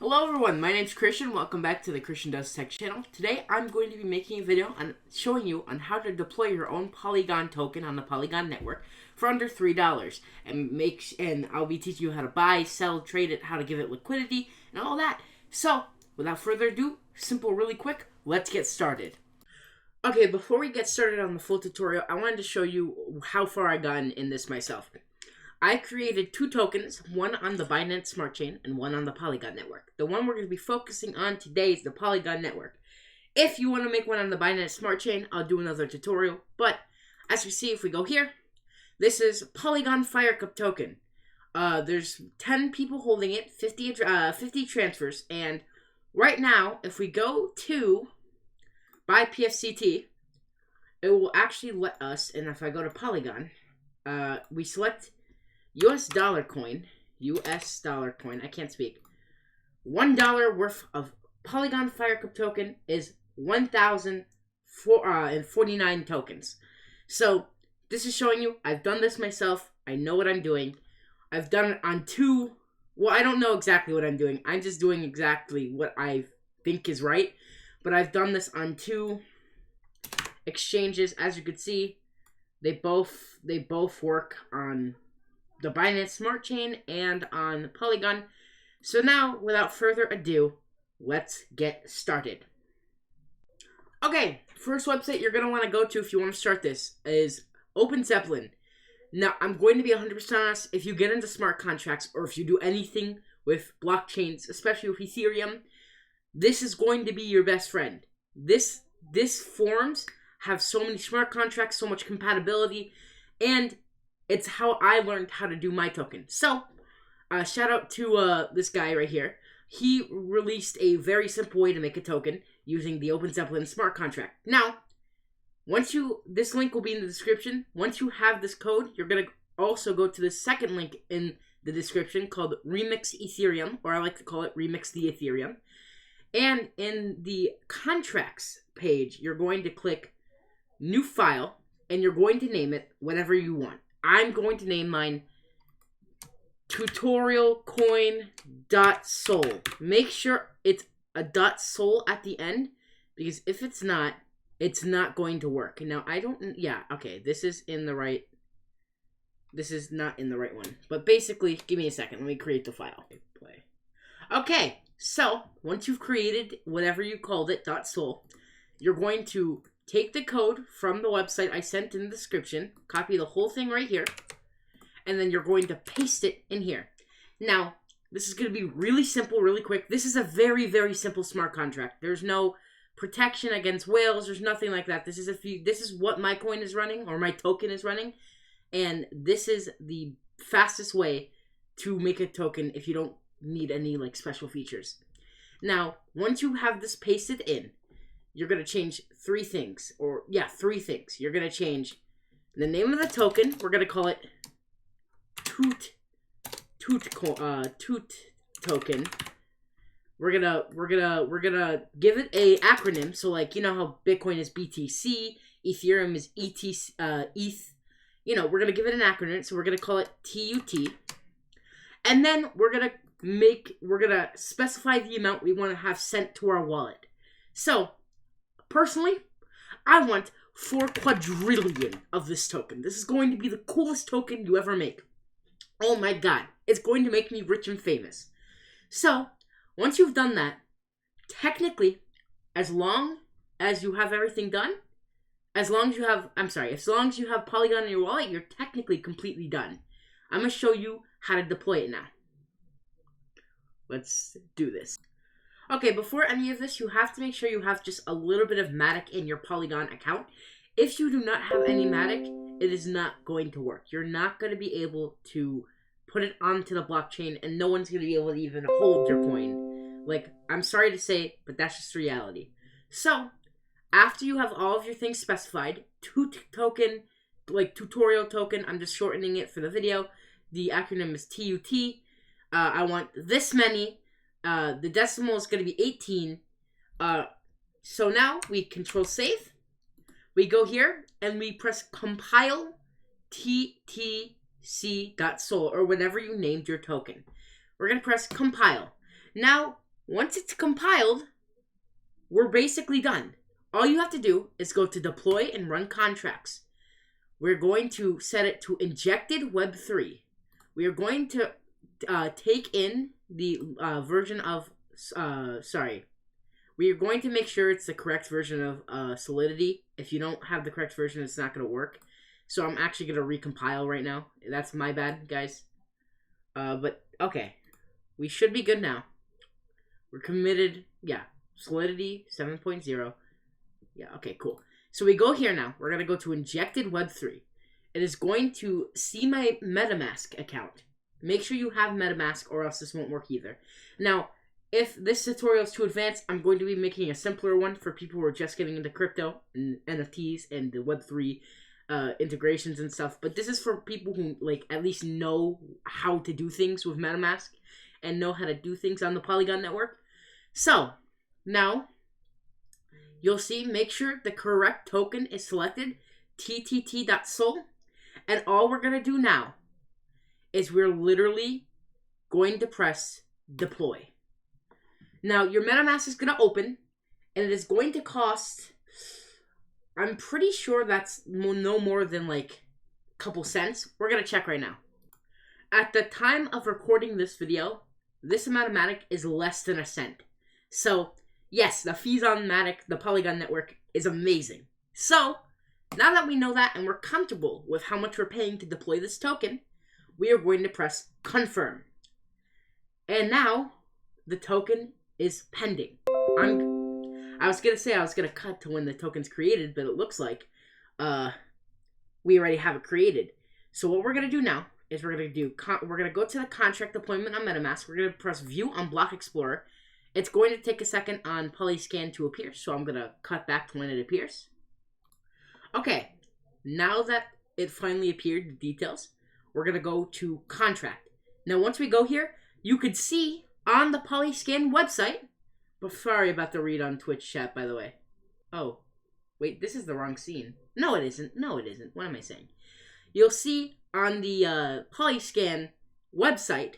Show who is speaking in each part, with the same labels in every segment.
Speaker 1: Hello everyone, my name's Christian. Welcome back to the Christian Does Tech channel. Today I'm going to be making a video on showing you on how to deploy your own Polygon token on the Polygon network for under $3. And I'll be teaching you how to buy, sell, trade it, how to give it liquidity, and all that. So, without further ado, simple, really quick, let's get started. Okay, before we get started on the full tutorial, I wanted to show you how far I got in this myself. I created two tokens, one on the Binance Smart Chain and one on the Polygon network. The one we're going to be focusing on today is the Polygon network. If you want to make one on the Binance Smart Chain, I'll do another tutorial. But as you see, if we go here, this is Polygon FIRECUP token. There's 10 people holding it, 50 transfers, and right now, if we go to buy PFCT, it will actually let us, and if I go to Polygon, we select US dollar coin, I can't speak. $1 worth of Polygon FIRECUP token is 1,049 tokens. So, this is showing you, I've done this myself, I know what I'm doing. I've done it on two, well, I don't know exactly what I'm doing, I'm just doing exactly what I think is right. But I've done this on two exchanges, as you can see, they both work on the Binance Smart Chain and on Polygon. So now, without further ado, let's get started. Okay, first website you're going to want to go to if you want to start this is OpenZeppelin. Now, I'm going to be 100% honest, if you get into smart contracts or if you do anything with blockchains, especially with Ethereum, this is going to be your best friend. This forms have so many smart contracts, so much compatibility, and it's how I learned how to do my token. So, shout out to this guy right here. He released a very simple way to make a token using the OpenZeppelin smart contract. Now, this link will be in the description. Once you have this code, you're going to also go to the second link in the description called Remix Ethereum, or I like to call it Remix the Ethereum. And in the contracts page, you're going to click New File, and you're going to name it whatever you want. I'm going to name mine tutorialcoin.sol. Make sure it's a .sol at the end, because if it's not going to work. Now, okay, this is not in the right one. But basically, give me a second, let me create the file. Play. Okay, so, once you've created whatever you called it, .sol, you're going to take the code from the website I sent in the description, copy the whole thing right here, and then you're going to paste it in here. Now, this is going to be really simple, really quick. This is a very, very simple smart contract. There's no protection against whales. There's nothing like that. This is what my coin is running, or my token is running, and this is the fastest way to make a token if you don't need any special features. Now, once you have this pasted in, you're going to change three things. You're going to change the name of the token. We're going to call it Toot token. We're gonna give it a acronym. So you know how Bitcoin is BTC, Ethereum is ETH. We're gonna give it an acronym. So we're gonna call it TUT, and then we're gonna specify the amount we want to have sent to our wallet. So, personally, I want 4 quadrillion of this token. This is going to be the coolest token you ever make. Oh my god, it's going to make me rich and famous. So, once you've done that, technically, as long as you have everything done, as long as you have Polygon in your wallet, you're technically completely done. I'm going to show you how to deploy it now. Let's do this. Okay, before any of this, you have to make sure you have just a little bit of Matic in your Polygon account. If you do not have any Matic, it is not going to work. You're not going to be able to put it onto the blockchain, and no one's going to be able to even hold your coin. I'm sorry to say, but that's just reality. So, after you have all of your things specified, token, tutorial token, I'm just shortening it for the video. The acronym is TUT. I want this many. The decimal is going to be 18. So now we control save. We go here and we press compile TTC.sol or whatever you named your token. We're going to press compile. Now, Once it's compiled, we're basically done. All you have to do is go to deploy and run contracts. We're going to set it to injected Web3. We are going to take in the version of, we are going to make sure it's the correct version of Solidity. If you don't have the correct version, it's not going to work. So I'm actually going to recompile right now. That's my bad, guys. But, okay. We should be good now. We're committed. Yeah. Solidity 7.0. Yeah, okay, cool. So we go here now. We're going to go to Injected Web3. It is going to see my MetaMask account. Make sure you have MetaMask or else this won't work either. Now, if this tutorial is too advanced, I'm going to be making a simpler one for people who are just getting into crypto and NFTs and the Web3 integrations and stuff. But this is for people who like at least know how to do things with MetaMask and know how to do things on the Polygon network. So, now, you'll see, make sure the correct token is selected, ttt.sol. And all we're going to do now is we're literally going to press deploy. Now, your MetaMask is going to open, and it is going to cost, I'm pretty sure that's no more than like a couple cents. We're going to check right now. At the time of recording this video, this amount of Matic is less than a cent. So, yes, the fees on Matic, the Polygon network, is amazing. So, now that we know that and we're comfortable with how much we're paying to deploy this token, we are going to press confirm. And now, the token is pending. I was going to say I was going to cut to when the token's created, but it looks like we already have it created. So what we're going to do now is we're going to go to the contract deployment on MetaMask. We're going to press view on Block Explorer. It's going to take a second on Polyscan to appear, so I'm going to cut back to when it appears. Okay, now that it finally appeared, the details, we're going to go to contract. Now, once we go here, you could see on the Polyscan website, but sorry about the read on Twitch chat, by the way. Oh, wait, this is the wrong scene. No, it isn't. No, it isn't. What am I saying? You'll see on the Polyscan website,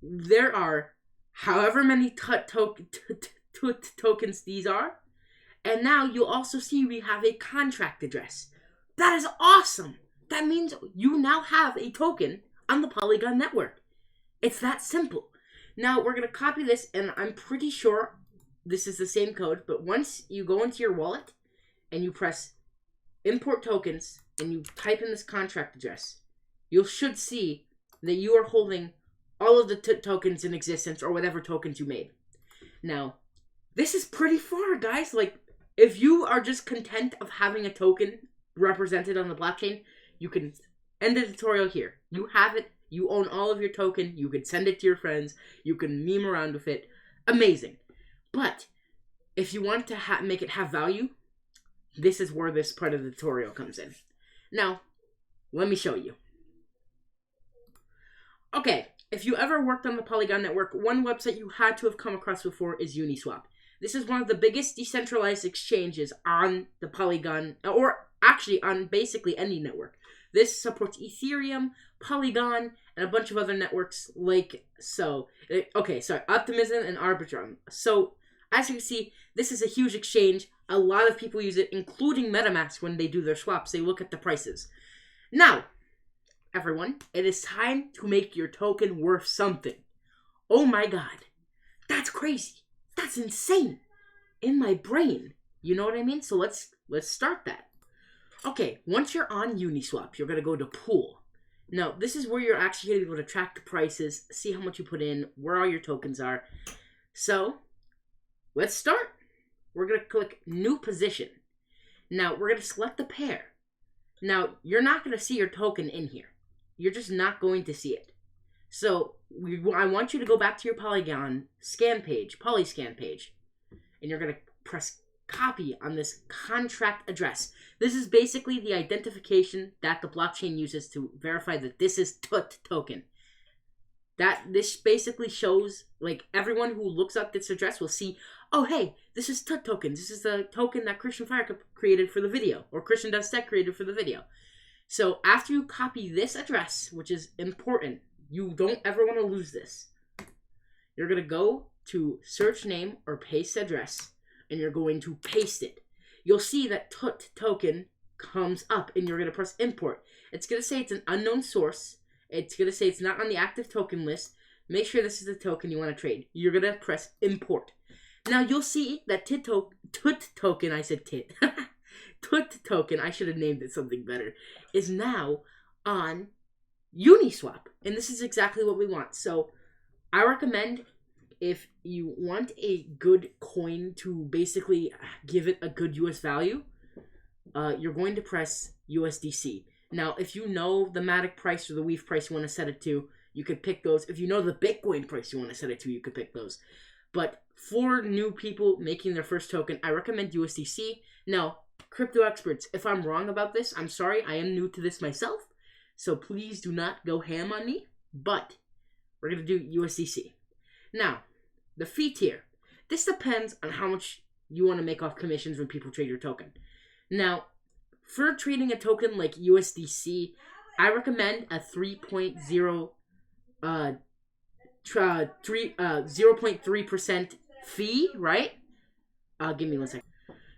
Speaker 1: there are however many tokens these are. And now you'll also see we have a contract address. That is awesome. That means you now have a token on the Polygon network. It's that simple. Now we're going to copy this, and I'm pretty sure this is the same code. But once you go into your wallet and you press import tokens and you type in this contract address, you should see that you are holding all of the tokens in existence or whatever tokens you made. Now, this is pretty far, guys. Like, if you are just content of having a token represented on the blockchain, you can end the tutorial here. You have it. You own all of your token. You can send it to your friends. You can meme around with it. Amazing. But if you want to make it have value, this is where this part of the tutorial comes in. Now, let me show you. Okay, if you ever worked on the Polygon network, one website you had to have come across before is Uniswap. This is one of the biggest decentralized exchanges on the Polygon, or actually on basically any network. This supports Ethereum, Polygon, and a bunch of other networks like so. Okay, sorry, Optimism and Arbitrum. So, as you can see, this is a huge exchange. A lot of people use it, including MetaMask, when they do their swaps. They look at the prices. Now, everyone, it is time to make your token worth something. Oh my god. That's crazy. That's insane. In my brain. You know what I mean? So let's start that. Okay, once you're on Uniswap, you're going to go to Pool. Now, this is where you're actually going to be able to track the prices, see how much you put in, where all your tokens are. So, let's start. We're going to click New Position. Now, we're going to select the pair. Now, you're not going to see your token in here. You're just not going to see it. So, I want you to go back to your Polygon scan page, Polyscan page, and you're going to press copy on this contract address. This is basically the identification that the blockchain uses to verify that this is TUT token. This basically shows, like, everyone who looks up this address will see, oh, hey, this is TUT token. This is the token that Christian FIRECUP created for the video, or Christian Does Tech created for the video. So after you copy this address, which is important, you don't ever want to lose this. You're going to go to search name or paste address, and you're going to paste it. You'll see that TUT token comes up, and you're going to press import. It's going to say it's an unknown source. It's going to say it's not on the active token list. Make sure this is the token you want to trade. You're going to press import. Now you'll see that TUT token, I said tit. TUT token, I should have named it something better, is now on Uniswap. And this is exactly what we want. So I recommend, if you want a good coin to basically give it a good US value, you're going to press USDC. Now, if you know the Matic price or the Weave price you want to set it to, you could pick those. If you know the Bitcoin price you want to set it to, you could pick those. But for new people making their first token, I recommend USDC. Now, crypto experts, if I'm wrong about this, I'm sorry. I am new to this myself. So please do not go ham on me. But we're going to do USDC. Now, the fee tier. This depends on how much you want to make off commissions when people trade your token. Now, for trading a token like USDC, I recommend a 0.3% fee, right? Give me 1 second.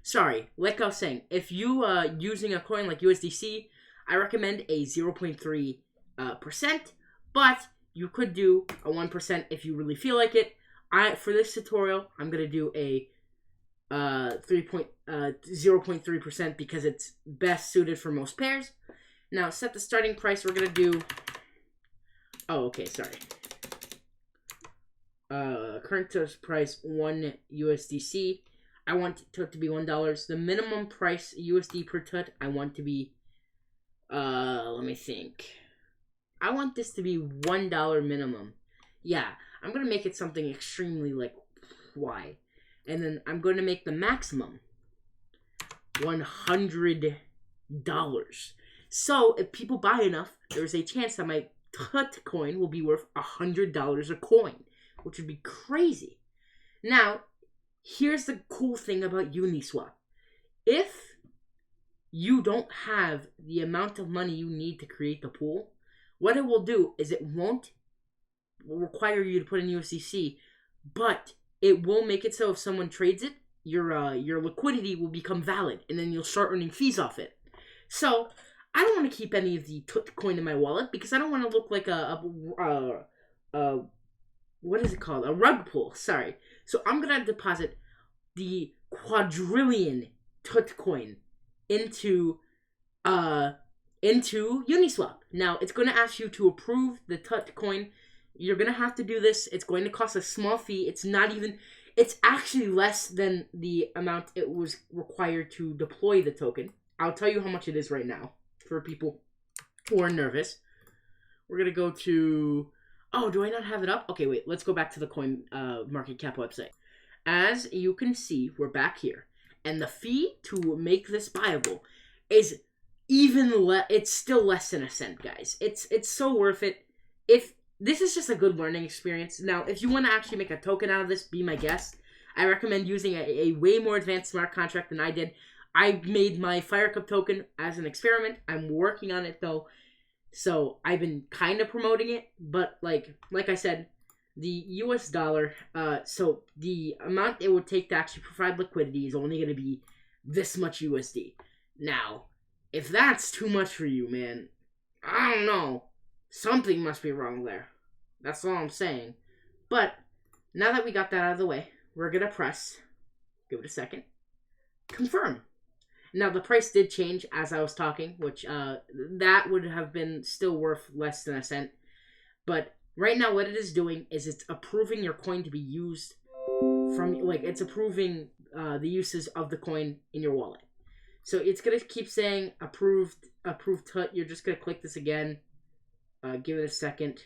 Speaker 1: Sorry, like I was saying, if you are using a coin like USDC, I recommend a 0.3%, but you could do a 1% if you really feel like it. For this tutorial, I'm going to do a 0.3% because it's best suited for most pairs. Now, set the starting price. We're going to do... Oh, okay, sorry. Current price, 1 USDC. I want TUT to be $1. The minimum price USD per TUT, I want to be... let me think. I want this to be $1 minimum. Yeah, I'm going to make it something extremely, like, why? And then I'm going to make the maximum $100. So, if people buy enough, there's a chance that my TUT coin will be worth $100 a coin, which would be crazy. Now, here's the cool thing about Uniswap. If you don't have the amount of money you need to create the pool, what it will do is it won't require you to put in USDC, but it will make it so if someone trades it, your liquidity will become valid, and then you'll start earning fees off it. So, I don't want to keep any of the TUT coin in my wallet because I don't want to look like what is it called? A rug pull, sorry. So I'm going to deposit the quadrillion TUT coin into Uniswap. Now, it's going to ask you to approve the TUT coin. You're going to have to do this. It's going to cost a small fee. It's actually less than the amount it was required to deploy the token. I'll tell you how much it is right now for people who are nervous. We're going to go to... Oh, do I not have it up? Okay, wait. Let's go back to the coin market cap website. As you can see, we're back here. And the fee to make this buyable is it's still less than a cent, guys. It's so worth it. This is just a good learning experience. Now, if you want to actually make a token out of this, be my guest. I recommend using a way more advanced smart contract than I did. I made my FIRECUP token as an experiment. I'm working on it, though. So, I've been kind of promoting it. But, like I said, the US dollar, so the amount it would take to actually provide liquidity is only going to be this much USD. Now, if that's too much for you, man, I don't know. Something must be wrong there. That's all I'm saying. But, now that we got that out of the way, we're going to press, give it a second, confirm. Now, the price did change as I was talking, which that would have been still worth less than a cent. But right now what it is doing is it's approving your coin to be used it's approving the uses of the coin in your wallet. So it's going to keep saying approved TUT. You're just going to click this again. Give it a second.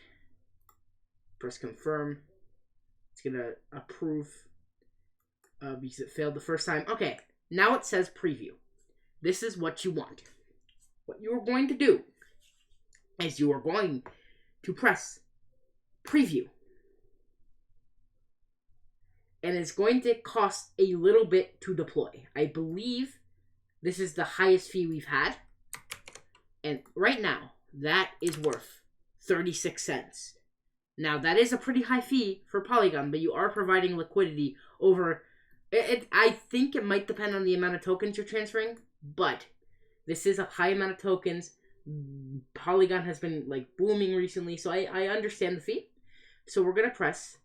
Speaker 1: Press confirm. It's going to approve because it failed the first time. Okay, now it says preview. This is what you want. What you are going to do is you are going to press preview. And it's going to cost a little bit to deploy. I believe this is the highest fee we've had. And right now, that is worth 36 cents. Now, that is a pretty high fee for Polygon, but you are providing liquidity over... I think it might depend on the amount of tokens you're transferring, but this is a high amount of tokens. Polygon has been, like, booming recently, so I understand the fee. So we're going to press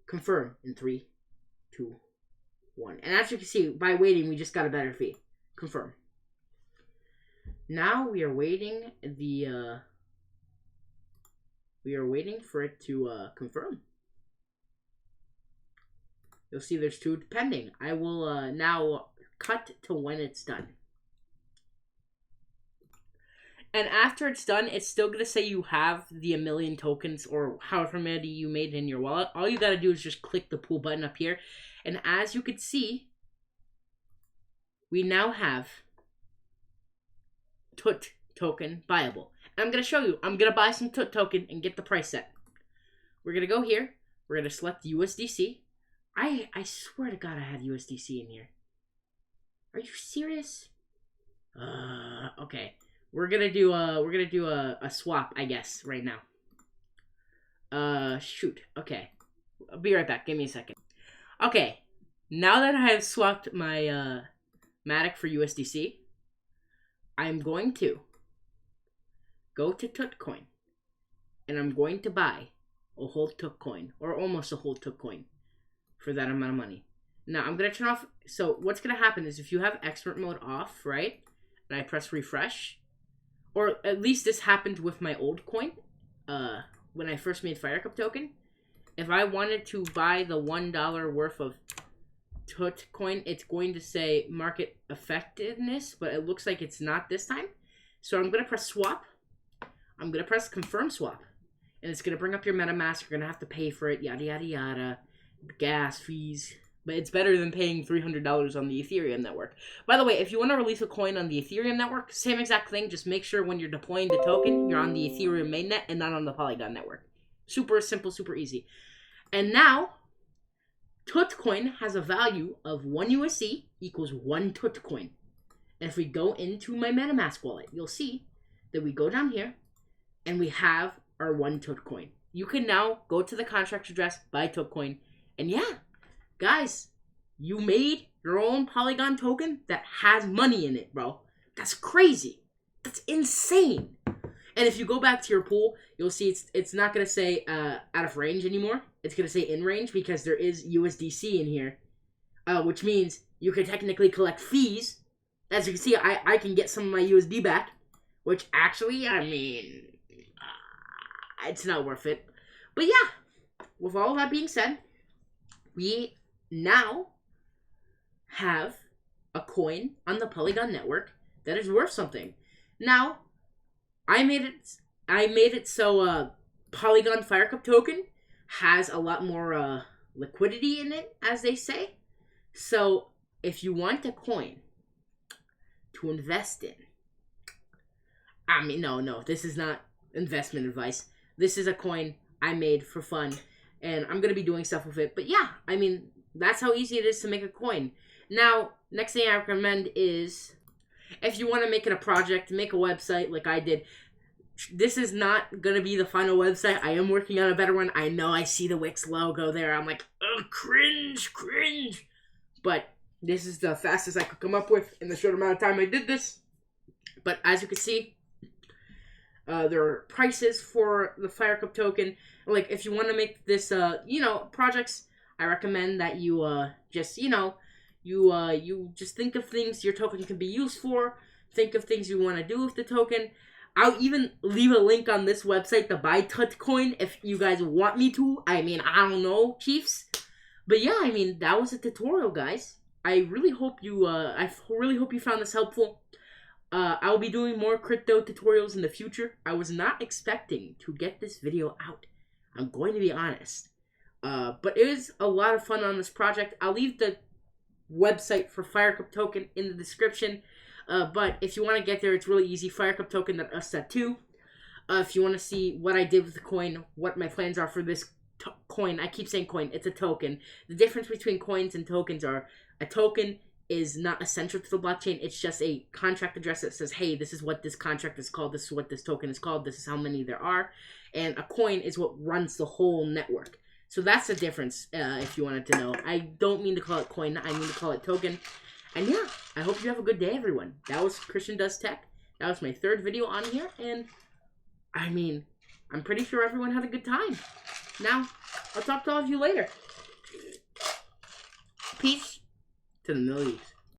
Speaker 1: confirm in 3, 2, 1. And as you can see, by waiting, we just got a better fee. Confirm. Now we are waiting for it to confirm. You'll see there's 2 pending. I will now cut to when it's done. And after it's done, it's still going to say you have the 1 million tokens or however many you made in your wallet. All you got to do is just click the pool button up here. And as you can see, we now have TUT token buyable. And I'm going to show you. I'm going to buy some TUT token and get the price set. We're going to go here. We're going to select USDC. I swear to God I had USDC in here. Are you serious? Okay. We're gonna do a swap, I guess, right now. Shoot. Okay. I'll be right back. Give me a second. Okay. Now that I have swapped my Matic for USDC, I'm going to go to Tutcoin, and I'm going to buy a whole Tutcoin, or almost a whole Tutcoin, for that amount of money. Now, I'm going to turn off... So, what's going to happen is if you have expert mode off, right, and I press refresh, or at least this happened with my old coin, when I first made FIRECUP token, if I wanted to buy the $1 worth of TUT coin, it's going to say market effectiveness, but it looks like it's not this time. So I'm going to press swap. I'm going to press confirm swap. And it's going to bring up your MetaMask. You're going to have to pay for it, yada, yada, yada. Gas, fees. But it's better than paying $300 on the Ethereum network. By the way, if you want to release a coin on the Ethereum network, same exact thing. Just make sure when you're deploying the token, you're on the Ethereum mainnet and not on the Polygon network. Super simple, super easy. And now, TUT coin has a value of 1 USD equals 1 TUT coin. And if we go into my MetaMask wallet, you'll see that we go down here and we have our 1 TUT coin. You can now go to the contract address, buy TUT coin, and yeah, guys, you made your own Polygon token that has money in it, bro. That's crazy. That's insane. And if you go back to your pool, you'll see it's not going to say out of range anymore. It's going to say in range because there is USDC in here, which means you can technically collect fees. As you can see, I can get some of my USD back, which actually, I mean, it's not worth it. But yeah, with all that being said, we now have a coin on the Polygon network that is worth something. Now, I made it so Polygon FIRECUP token has a lot more liquidity in it, as they say. So, if you want a coin to invest in, I mean, no, this is not investment advice. This is a coin I made for fun, and I'm going to be doing stuff with it. But yeah, I mean, that's how easy it is to make a coin. Now, next thing I recommend is, if you want to make it a project, make a website like I did. This is not going to be the final website. I am working on a better one. I know I see the Wix logo there. I'm like, oh, cringe. But this is the fastest I could come up with in the short amount of time I did this. But as you can see, there are prices for the FIRECUP token. Like, if you want to make this, projects, I recommend that you just, you just think of things your token can be used for. Think of things you want to do with the token. I'll even leave a link on this website to buy TUT coin if you guys want me to. I mean, I don't know, chiefs. But yeah, I mean, that was a tutorial, guys. I really hope you found this helpful. I'll be doing more crypto tutorials in the future. I was not expecting to get this video out. I'm going to be honest. But it was a lot of fun on this project. I'll leave the website for FIRECUP token in the description. But if you want to get there, it's really easy. FIRECUP.us.2. If you want to see what I did with the coin, what my plans are for this coin. I keep saying coin. It's a token. The difference between coins and tokens are a token is not essential to the blockchain. It's just a contract address that says, hey, this is what this contract is called, this is what this token is called, this is how many there are. And a coin is what runs the whole network. So that's the difference, if you wanted to know. I don't mean to call it coin, I mean to call it token. And yeah, I hope you have a good day, everyone. That was Christian Does Tech. That was my 3rd video on here, and I mean, I'm pretty sure everyone had a good time. Now, I'll talk to all of you later. Peace to the millions.